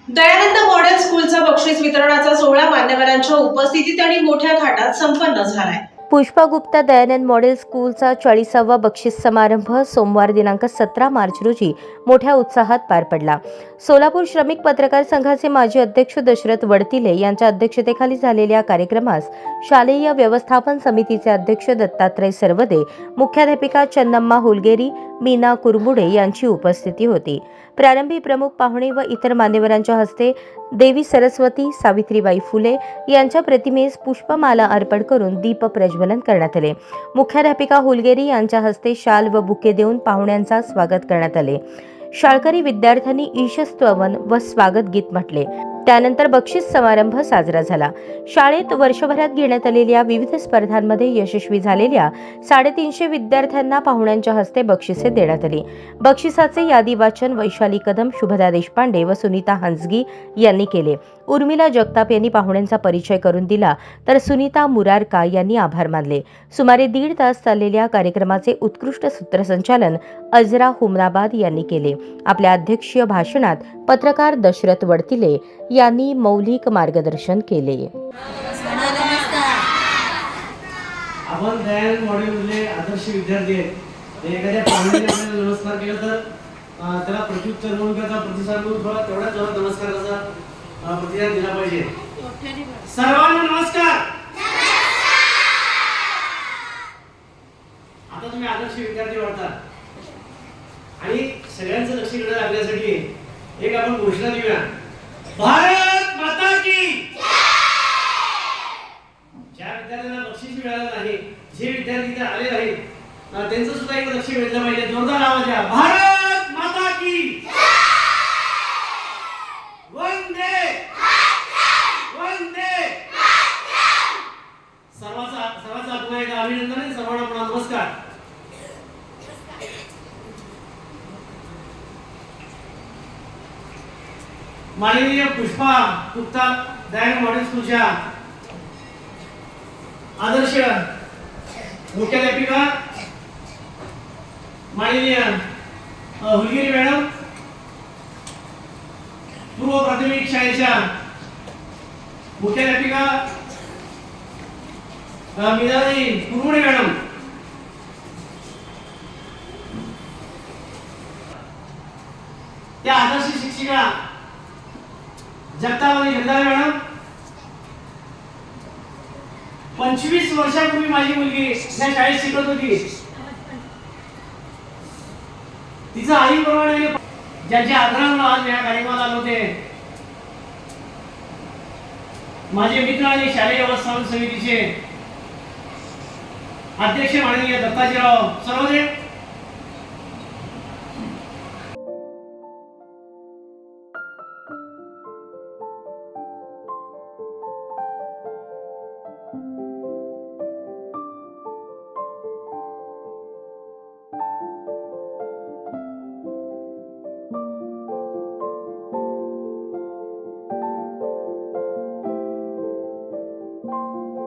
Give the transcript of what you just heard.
Dayanand model स्कूलचा बक्षीस वितरणाचा सोहळा मान्यवरांच्या उपस्थितीत आणि मोठ्या थाटात संपन्न झालाय। पुष्पा गुप्ता दयानंद मॉडेल स्कूलचा 40वा बक्षीस समारंभ सोमवार दिनांक 17 मार्च रोजी मोठ्या उत्साहात पार पडला। सोलापूर श्रमिक पत्रकार संघाचे माजी अध्यक्ष दशरथ वडतिले यांच्या अध्यक्षतेखाली झालेल्या कार्यक्रमास शालेय व्यवस्थापन समितीचे अध्यक्ष दत्तात्रय सरवदे, मुख्याध्यापिका चन्नम्मा हुलगेरी, मीना कुरमुडे यांची उपस्थिती होती। प्रारंभी प्रमुख पाहुणे व इतर मान्यवरांच्या हस्ते देवी सरस्वती, सावित्रीबाई फुले यांच्या प्रतिमेस पुष्पमाला अर्पण करून दीप प्रज्वलन करण्यात आले। मुख्याध्यापिका हुलगेरी यांच्या हस्ते शाल व बुके देऊन पाहुण्यांचा स्वागत करण्यात आले। शाळकरी विद्यार्थ्यांनी ईशस्तवन व स्वागत गीत म्हटले। त्यानंतर बक्षीस समारंभ साजरा झाला। शाळेत वर्षभरात घेण्यात आलेल्या विविध स्पर्धांमध्ये यशस्वी झालेल्या 350 विद्यार्थ्यांना पाहुण्यांच्या हस्ते बक्षिसे देण्यात आली। बक्षिसाचे यादी वाचन वैशाली कदम, शुभदा देशपांडे व सुनीता हंसगी यांनी केले। उर्मिला जगताप यांनी पाहुण्यांचा परिचय करून दिला, तर सुनीता मुरारका यांनी आभार मानले। सुमारे 1.5 तास चाललेल्या कार्यक्रमाचे उत्कृष्ट सूत्रसंचालन अजरा हुमनाबाद यांनी केले। आपल्या अध्यक्षीय भाषणात पत्रकार दशरथ वडतिले यांनी मौलिक मार्गदर्शन केले। आपण दयानंद मॉडेलमधले आदर्श विद्यार्थी आहेत। एखाद्या पाहुण्याने आपल्याला नमस्कार केला तर त्याला प्रत्युत्तर म्हणून त्याचा प्रतिसाद म्हणून थोडा तेवढा जोरात नमस्काराचा प्रतिसाद दिला पाहिजे। सर्वांना नमस्कार। आता तुम्ही आदर्श विद्यार्थी वाटता आणि सगळ्यांचं लक्ष इकडे लागण्यासाठी एक आपण घोषणा देऊया। भारत माता की ज्या विद्यार्थ्यांना बक्षीस मिळालं नाही, जे विद्यार्थी इथे आले नाहीत, त्यांचं सुद्धा एक लक्ष वेधलं पाहिजे। जोरदार आवाज द्या। भारत माता की वंदे वंदे। सर्वांचा पुन्हा एकदा अभिनंदन आणि सर्वांना पुन्हा नमस्कार। माननीय पुष्पा गुप्ता दयानंद मॉडेल स्कूलच्या आदर्श मुख्याध्यापिका माननीय हुलगेरी मॅडम, पूर्व प्राथमिक शाळेच्या मुख्याध्यापिका मीनाताई कुरमुडे मॅडम, त्या आदर्श शिक्षिका जगताप आणि जगदाळे मॅडम, 25 वर्षापूर्वी माझी मुलगी या शाळेत शिकत होती। तिचं आईप्रमाणे ज्यांच्या आग्रहाने आज या कार्यक्रमाला आले होते माझे मित्र आणि शालेय व्यवस्थापन समितीचे अध्यक्ष माननीय दत्ताजीराव सरवदे,